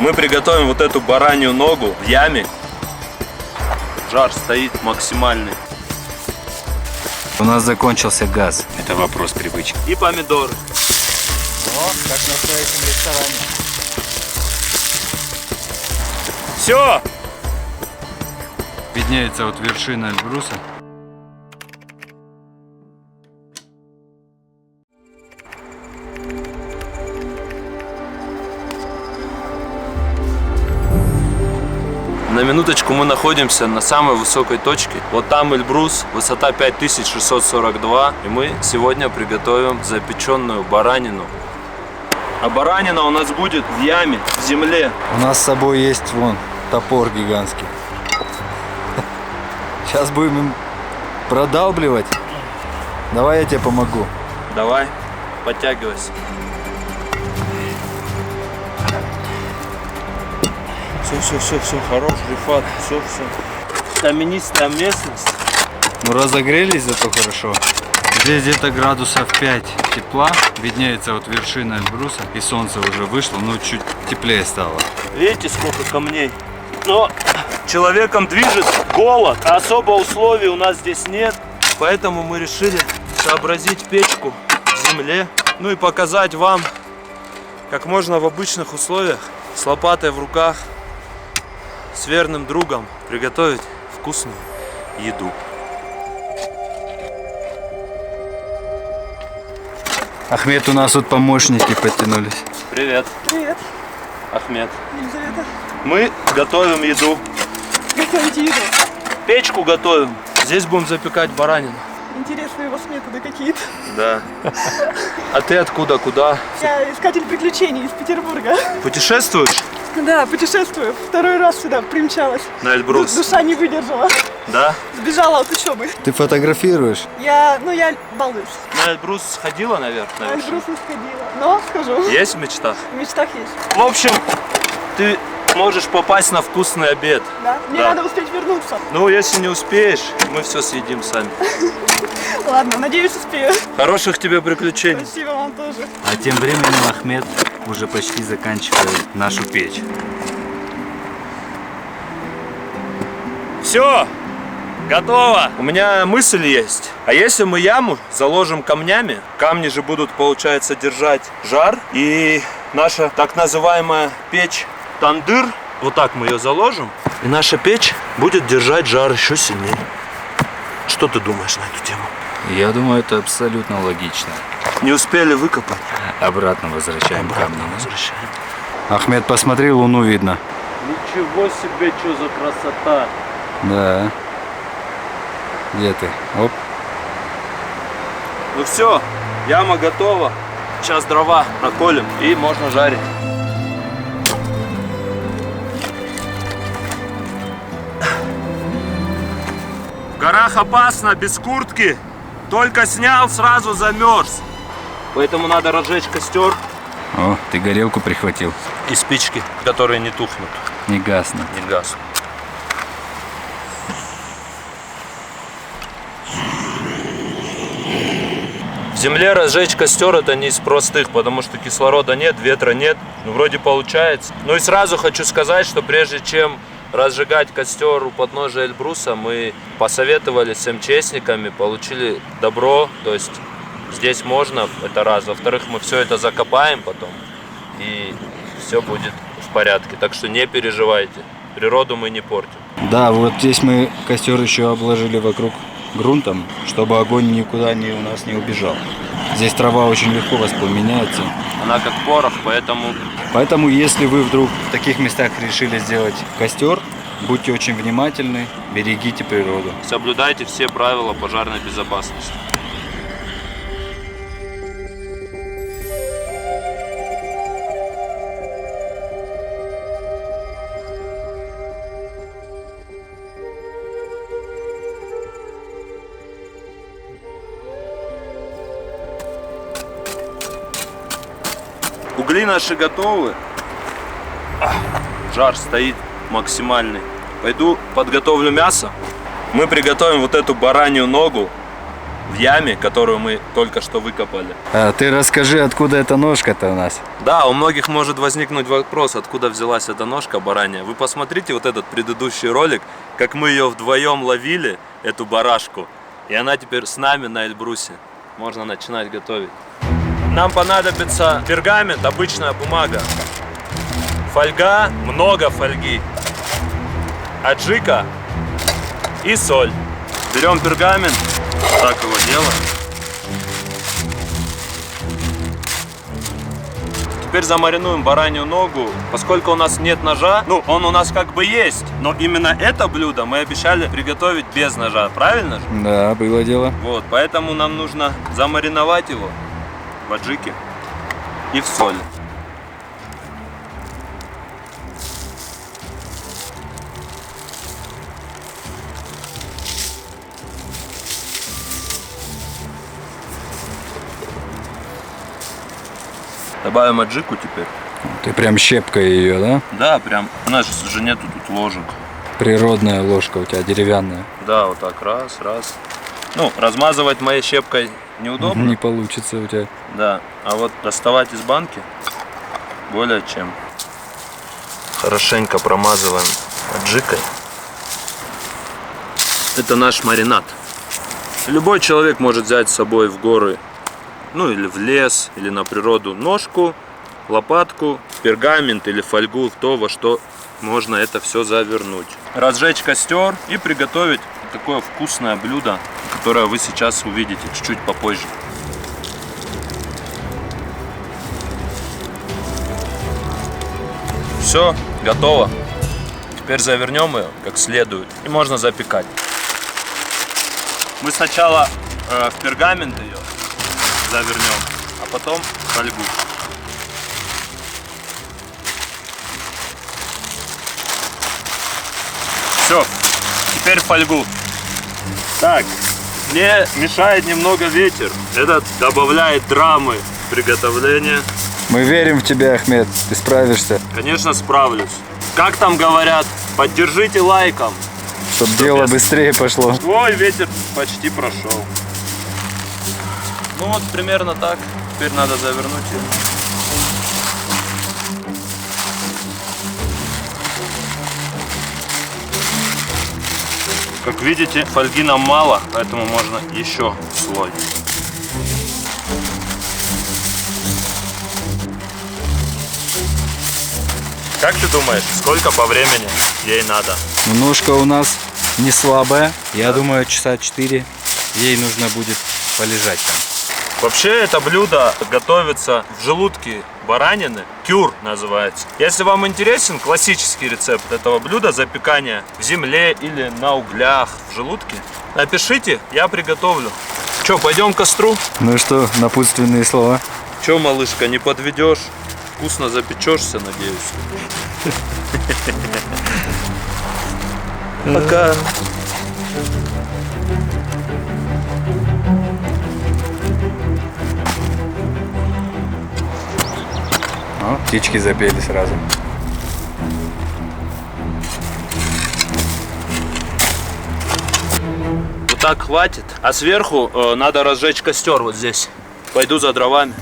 Мы приготовим вот эту баранью ногу в яме. Жар стоит максимальный. У нас закончился газ. Это вопрос привычки. И помидоры. О, как в настоящем ресторане. Все! Виднеется вот вершина Эльбруса. На минуточку, мы находимся на самой высокой точке. Вот там Эльбрус, высота 5642. И мы сегодня приготовим запеченную баранину. А баранина у нас будет в яме, в земле. У нас с собой есть вон топор гигантский. Сейчас будем им продалбливать. Давай я тебе помогу. Давай, подтягивайся. Все, хорош, Рифат, все. Каменистая местность. Ну разогрелись зато хорошо. Здесь где-то градусов 5 тепла. Виднеется вот вершина Эльбруса. И солнце уже вышло, но чуть теплее стало. Видите, сколько камней? Но человеком движет голод, а особо условий у нас здесь нет. Поэтому мы решили сообразить печку в земле. Ну и показать вам, как можно в обычных условиях с лопатой в руках, с верным другом приготовить вкусную еду. Ахмед, у нас тут помощники подтянулись. Привет. Привет, Ахмед. Елизавета. Мы готовим еду. Готовите еду. Печку готовим. Здесь будем запекать баранину. Интересные у вас методы какие-то. Да. А ты откуда, куда? Я искатель приключений из Петербурга. Путешествуешь? Да, путешествую. Второй раз сюда примчалась. На Эльбрус? Душа не выдержала. Да? Сбежала от учебы. Ты фотографируешь? Я балуюсь. На Эльбрус сходила наверх? На Эльбрус не сходила. Но схожу. Есть в мечтах? В мечтах есть. В общем, ты можешь попасть на вкусный обед. Да? Мне Да. надо успеть вернуться. Ну, если не успеешь, мы все съедим сами. Ладно, надеюсь, успею. Хороших тебе приключений. Спасибо вам тоже. А тем временем Ахмед уже почти заканчивает нашу печь. Все, готово. У меня мысль есть. А если мы яму заложим камнями, камни же будут, получается, держать жар. И наша так называемая печь тандыр, вот так мы ее заложим. И наша печь будет держать жар еще сильнее. Что ты думаешь на эту тему? Я думаю, это абсолютно логично. Не успели выкопать? Обратно возвращаем Обратно камни. возвращаем. Ахмед, посмотри, луну видно. Ничего себе, что за красота! Да. Где ты? Оп. Ну все, яма готова. Сейчас дрова наколем и можно жарить. В горах опасно, без куртки. Только снял, сразу замерз. Поэтому надо разжечь костер О, ты горелку прихватил. и спички, которые не тухнут, Не гаснут. не гаснут. В земле разжечь костер это не из простых, потому что кислорода нет, ветра нет. Ну, вроде получается. Ну и сразу хочу сказать, что прежде чем разжигать костер у подножия Эльбруса, мы посоветовались с МЧСниками, получили добро, то есть здесь можно, это раз. Во-вторых, мы все это закопаем потом, и все будет в порядке. Так что не переживайте, природу мы не портим. Да, вот здесь мы костер еще обложили вокруг грунтом, чтобы огонь никуда у нас не убежал. Здесь трава очень легко воспламеняется. Она как порох, поэтому Поэтому, если вы вдруг в таких местах решили сделать костер, будьте очень внимательны, берегите природу. соблюдайте все правила пожарной безопасности. Угли наши готовы. Жар стоит максимальный. Пойду подготовлю мясо. Мы приготовим вот эту баранью ногу в яме, которую мы только что выкопали. А ты расскажи, откуда эта ножка-то у нас? Да, у многих может возникнуть вопрос, откуда взялась эта ножка баранья. Вы посмотрите вот этот предыдущий ролик, как мы ее вдвоем ловили, эту барашку. И она теперь с нами на Эльбрусе. Можно начинать готовить. Нам понадобится пергамент, обычная бумага. Фольга, много фольги. Аджика и соль. Берем пергамент, так его делаем. Теперь замаринуем баранью ногу. Поскольку у нас нет ножа, ну он у нас как бы есть, но именно это блюдо мы обещали приготовить без ножа, правильно же? Да, было дело. Вот, поэтому нам нужно замариновать его в аджике и в соли. Добавим аджику теперь. Ты прям щепкой ее, да? Да, прям. У нас же нету тут ложек. Природная ложка у тебя, деревянная. Да, вот так, раз. Ну, размазывать моей щепкой неудобно. Не получится у тебя. Да, а вот доставать из банки более чем. Хорошенько промазываем аджикой. Это наш маринад. Любой человек может взять с собой в горы, ну или в лес, или на природу ножку, лопатку, пергамент или фольгу, то, во что можно это все завернуть. Разжечь костер и приготовить такое вкусное блюдо, которое вы сейчас увидите чуть-чуть попозже. Все, готово. Теперь завернем ее как следует и можно запекать. Мы сначала в пергамент ее завернем, а потом фольгу. Все, теперь фольгу. Так, мне мешает немного ветер. Это добавляет драмы в приготовление. Мы верим в тебя, Ахмед. Ты справишься. Конечно, справлюсь. Как там говорят, поддержите лайком. Чтоб дело быстрее пошло. Ой, ветер почти прошел. Ну вот примерно так. Теперь надо завернуть ее. Как видите, фольги нам мало, поэтому можно еще слой. Как ты думаешь, сколько по времени ей надо? Ножка у нас не слабая. Я думаю, часа 4 ей нужно будет полежать там. Вообще это блюдо готовится в желудке баранины, кюр называется. Если вам интересен классический рецепт этого блюда, запекания в земле или на углях в желудке, напишите, я приготовлю. Че, пойдем к костру? Ну что, напутственные слова? Че, малышка, не подведешь? Вкусно запечешься, надеюсь. Пока. О, птички запели сразу. Вот так хватит. А сверху надо разжечь костер вот здесь. Пойду за дровами.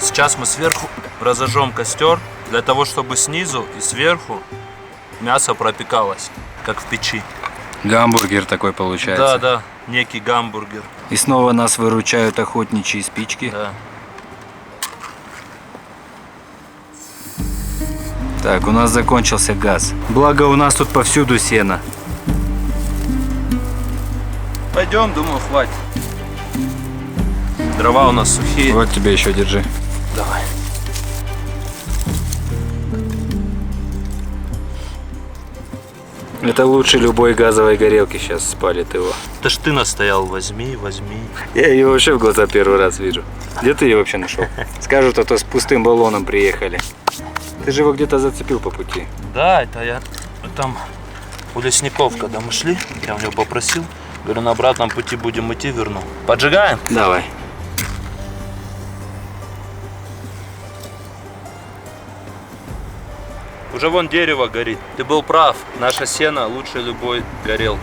Сейчас мы сверху разожжем костер, для того, чтобы снизу и сверху мясо пропекалось, как в печи. Гамбургер такой получается. Да, некий гамбургер. И снова нас выручают охотничьи спички. Да. Так, у нас закончился газ. Благо у нас тут повсюду сено. Пойдем, думаю, хватит. Дрова у нас сухие. Вот тебе еще, держи. Давай. Это лучше любой газовой горелки сейчас спалит его. Это ж ты настоял, возьми. Я ее вообще в глаза первый раз вижу. Где ты ее вообще нашел? Скажут, а то с пустым баллоном приехали. Ты же его где-то зацепил по пути. Да, это я там у лесников, когда мы шли, я у него попросил, говорю, на обратном пути будем идти, верну. Поджигаем? Давай. Уже вон дерево горит. Ты был прав, наша сено лучше любой горелки.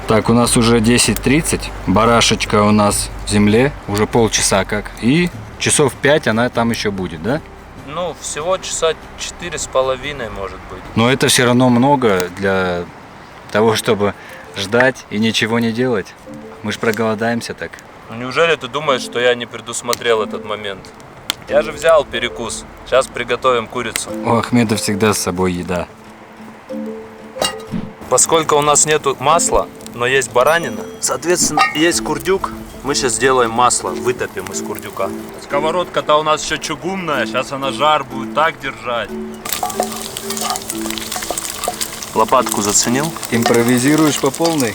Так, у нас уже 10:30. Барашечка у нас в земле. Уже полчаса как. И часов 5 она там еще будет, да? Ну, всего часа 4,5, может быть. Но это все равно много для того, чтобы ждать и ничего не делать. Мы ж проголодаемся так. Ну, неужели ты думаешь, что я не предусмотрел этот момент? Я же взял перекус. Сейчас приготовим курицу. У Ахмеда всегда с собой еда. Поскольку у нас нету масла, но есть баранина, соответственно, есть курдюк. Мы сейчас сделаем масло, вытопим из курдюка. Сковородка-то у нас еще чугунная, сейчас она жар будет так держать. Лопатку заценил? Импровизируешь по полной?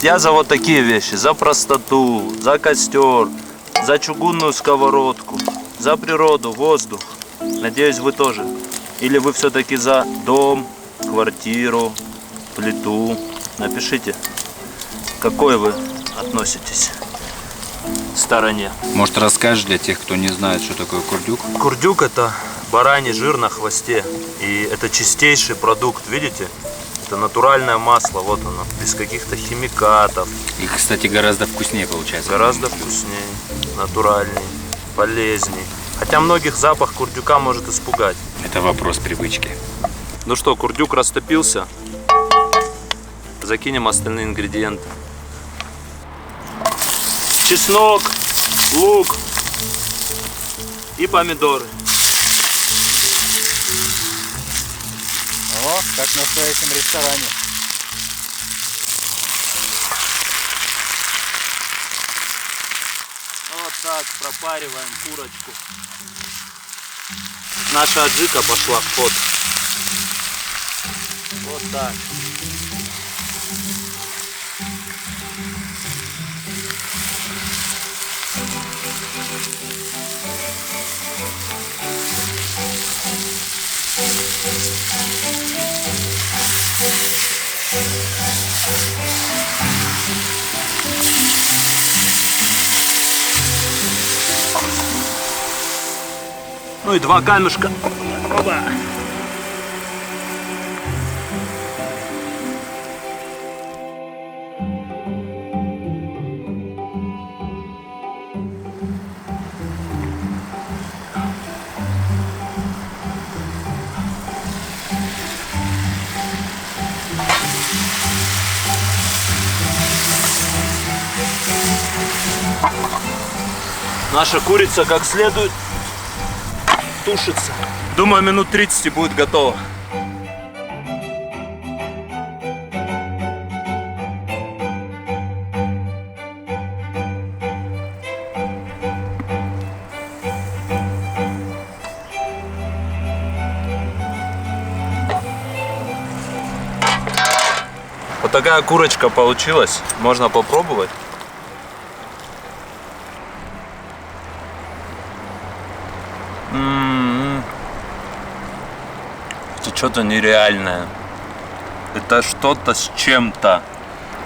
Я за вот такие вещи, за простоту, за костер, за чугунную сковородку, за природу, воздух. Надеюсь, вы тоже. Или вы все-таки за дом, квартиру, плиту. Напишите, к какой вы относитесь стороне. Может, расскажешь для тех, кто не знает, что такое курдюк? Курдюк — это бараний жир на хвосте. И это чистейший продукт, видите? Это натуральное масло, вот оно, без каких-то химикатов. И, кстати, гораздо вкуснее получается. Гораздо вкуснее, натуральнее, полезнее. Хотя многих запах курдюка может испугать. Это вопрос привычки. Ну что, курдюк растопился. Закинем остальные ингредиенты. Чеснок, лук и помидоры. О, как в настоящем ресторане. Вот так пропариваем курочку. Наша аджика пошла в ход. Вот так. Ну и 2 камешка. Оба. Наша курица как следует тушится. Думаю, минут 30 и будет готово. Вот такая курочка получилась. Можно попробовать. Это что-то нереальное. Это что-то с чем-то.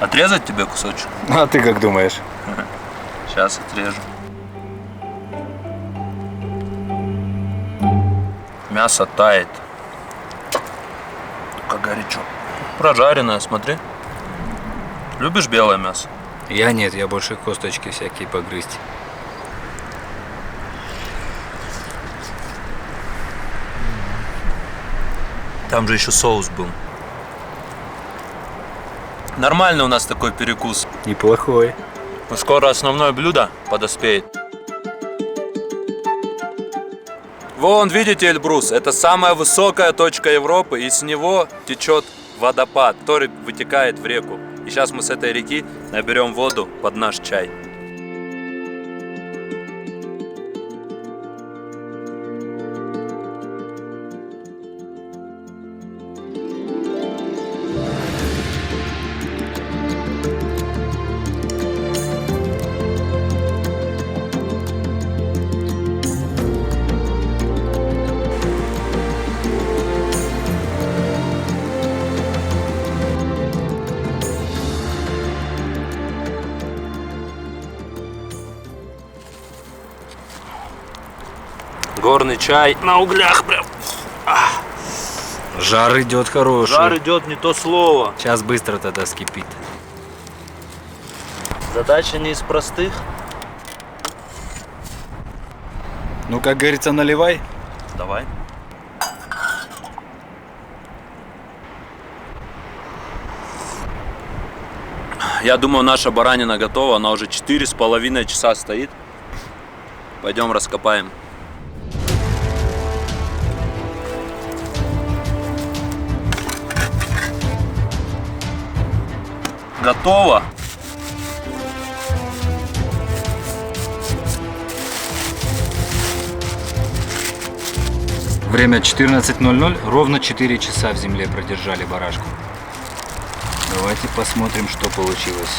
Отрезать тебе кусочек? А ты как думаешь? Сейчас отрежу. Мясо тает. Как горячо. Прожаренное, смотри. Любишь белое мясо? Я нет, я больше косточки всякие погрызть. Там же еще соус был. Нормально у нас такой перекус. Неплохой. Но скоро основное блюдо подоспеет. Вон, видите, Эльбрус, это самая высокая точка Европы, и с него течет водопад, который вытекает в реку. И сейчас мы с этой реки наберем воду под наш чай. Горный чай на углях прям. Жар идет хороший. Жар идет не то слово. Сейчас быстро тогда скипит. Задача не из простых. Ну, как говорится, наливай. Давай. Я думаю, наша баранина готова. Она уже 4,5 часа стоит. Пойдем раскопаем. Готово. Время 14:00. Ровно 4 часа в земле продержали барашку. Давайте посмотрим, что получилось.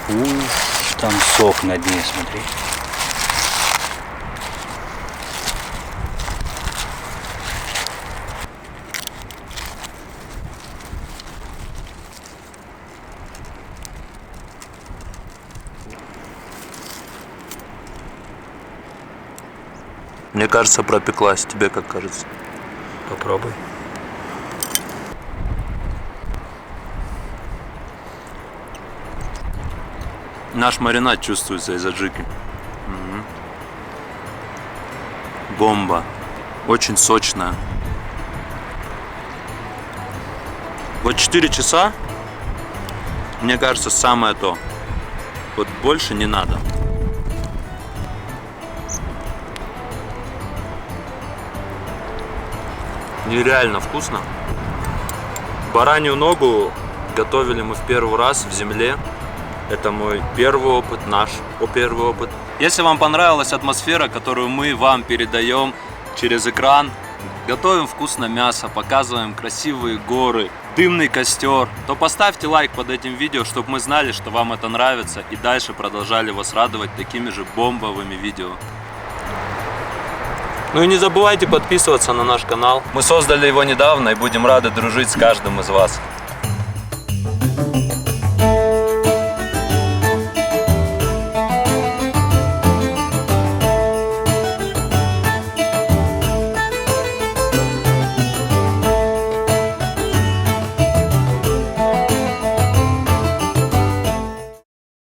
Уф, там сок на дне, смотри. Мне кажется, пропеклась. Тебе как кажется? Попробуй. Наш маринад чувствуется из аджики. Бомба. Очень сочная. Вот 4 часа, мне кажется, самое то. Вот больше не надо. Нереально вкусно. Баранью ногу готовили мы в первый раз в земле. Это мой первый опыт, наш первый опыт. Если вам понравилась атмосфера, которую мы вам передаем через экран, готовим вкусное мясо, показываем красивые горы, дымный костер, то поставьте лайк под этим видео, чтобы мы знали, что вам это нравится, и дальше продолжали вас радовать такими же бомбовыми видео. Ну и не забывайте подписываться на наш канал. Мы создали его недавно и будем рады дружить с каждым из вас.